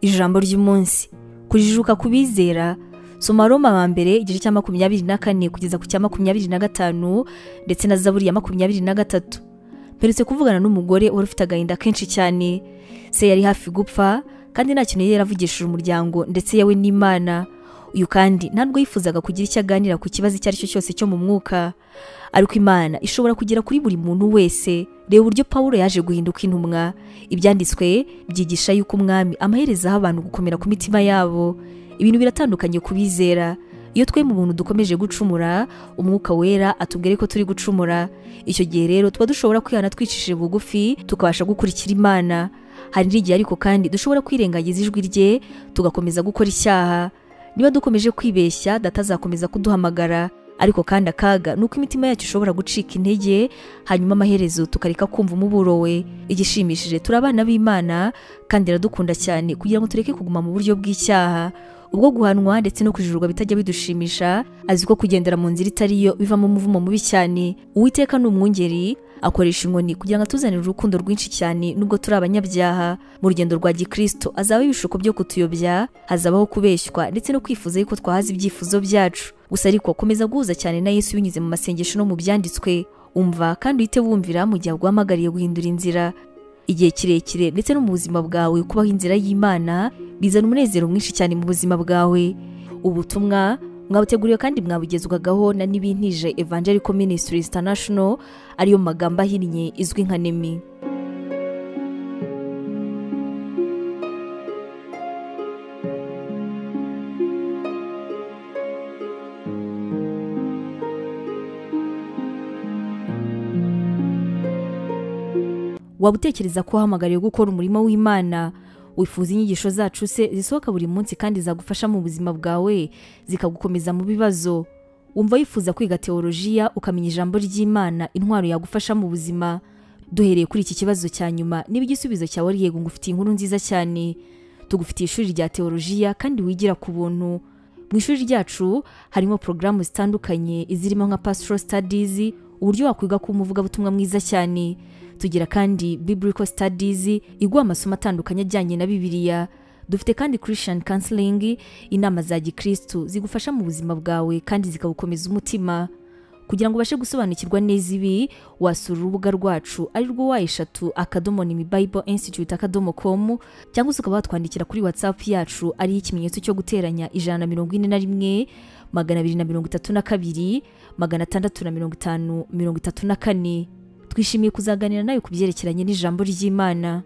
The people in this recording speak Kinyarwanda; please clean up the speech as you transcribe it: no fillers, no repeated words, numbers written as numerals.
Ijambo ry'umunsi kujijuka kubizera. Soma Roma wa mbere igice cya 24 kugeza ku cya 25 ndetse na Zaburi ya 23. Mperutse kuvugana n'umugore wari ufite agahinda kenshi cyane. Se yari hafi gupfa kandi nta kintu yaravugishije umuryango ndetse yawe n'Imana. Uyu kandi ntabwo yifuzaga kugira icyo aganira ku kibazo icyo ari cyo cyose cyo mu mwuka. Ariko Imana ishobora kugera kuri buri muntu wese. Reba uburyo Pawulo yaje guhinduka intumwa. Ibyanditswe byigisha yuko umwami amaherezaho abantu gukomera ku mitima yabo. Ibintu biratandukanye kubizera. Iyo twe mu buntu dukomeje gucumura, umwuka wera atubwire ko turi gucumura. Icyo gihe rero tuba dushobora kwihana twicishije bugufi tukabasha gukurikira Imana. Hari n'igihe ariko kandi dushobora kwirengagiza ijwi rye tugakomeza gukora icyaha. Niba dukomeje kwibeshya datazakomeza kuduhamagara. Ariko kandi akaga nuko imitima yacu ishobora gucika intege, hanyuma amaherezo tukareka kumva umuburo we. Igishimishije turi abana b'Imana kandi iradukunda cyane kugira ngo tureke kuguma mu buryo bw'icyaha. Ubwo guhanwa ndetse no kujijurwa bitajya bidushimisha, azi ko kugendera mu nzira itariyo bivamo umuvumo mubi cyane. Uwiteka ni umwungeri, akoresha inkoni kugira ngo atuzanire urukundo rwinshi cyane nubwo turi abanyabyaha. Mu rugendo rwa Gikristo azabaho ibishuko byo kutuyobya, hazabaho kubeshywa ndetse no kwifuza yuko twahaza ibyifuzo byacu. Gusa ariko komeza guhuza cyane na Yesu binyuze mu masengesho no mu byanditswe. Umva kandi uhite wumvira mu gihe aguhamagariye guhindura inzira. Igihe kirekire ndetse no mu buzima bwawe kubaho inzira y'Imana bizana umunezero mwinshi cyane mu buzima bwawe. Ubutumwa mwabuteguriwe kandi mwabugezwagaho na Nibintije Evangelical Ministries International, ariyo magambo ahinnye izwi nka NEMI. Wabutekereza ko uhamagariye gukora umurimo w'Imana? Wifuza inyigisho zacu se zisohoka buri munsi kandi zagufasha mu buzima bwawe zikagukomeza mu bibazo? Wumva wifuza kwiga teolojiya ukamenya ijambo ry'Imana, intwaro yagufasha mu buzima? Duhereye kuri iki kibazo cya nyuma, niba igisubizo cyawe ari yego, ngufitiye inkuru nziza cyane. Tugufitiye ishuri rya teolojiya kandi wigira ku buntu. Mu ishuri ryacu harimo porogaramu zitandukanye izirimo nka pastoral studies, uburyo wakwiga kuba umuvugabutumwa mwiza cyane. Tugira kandi biblical studies, iguha amasomo atandukanye ajyanye na Bibiliya. Dufite kandi Christian counseling, inama za Gikristo zigufasha mu buzima bwawe kandi zikagukomeza umutima. Kugira ngo ubashe gusobanukirwa neza ibi, wasura urubuga rwacu ari rwo wa#NEMIBibleInstitute.com cyangwa ukaba watwandikira kuri WhatsApp yacu ari ikimenyetso cyo guteranya 141 232 650 34. Twishimiye kuzaganira nawe ku byerekeranye n'ijambo ry'Imana.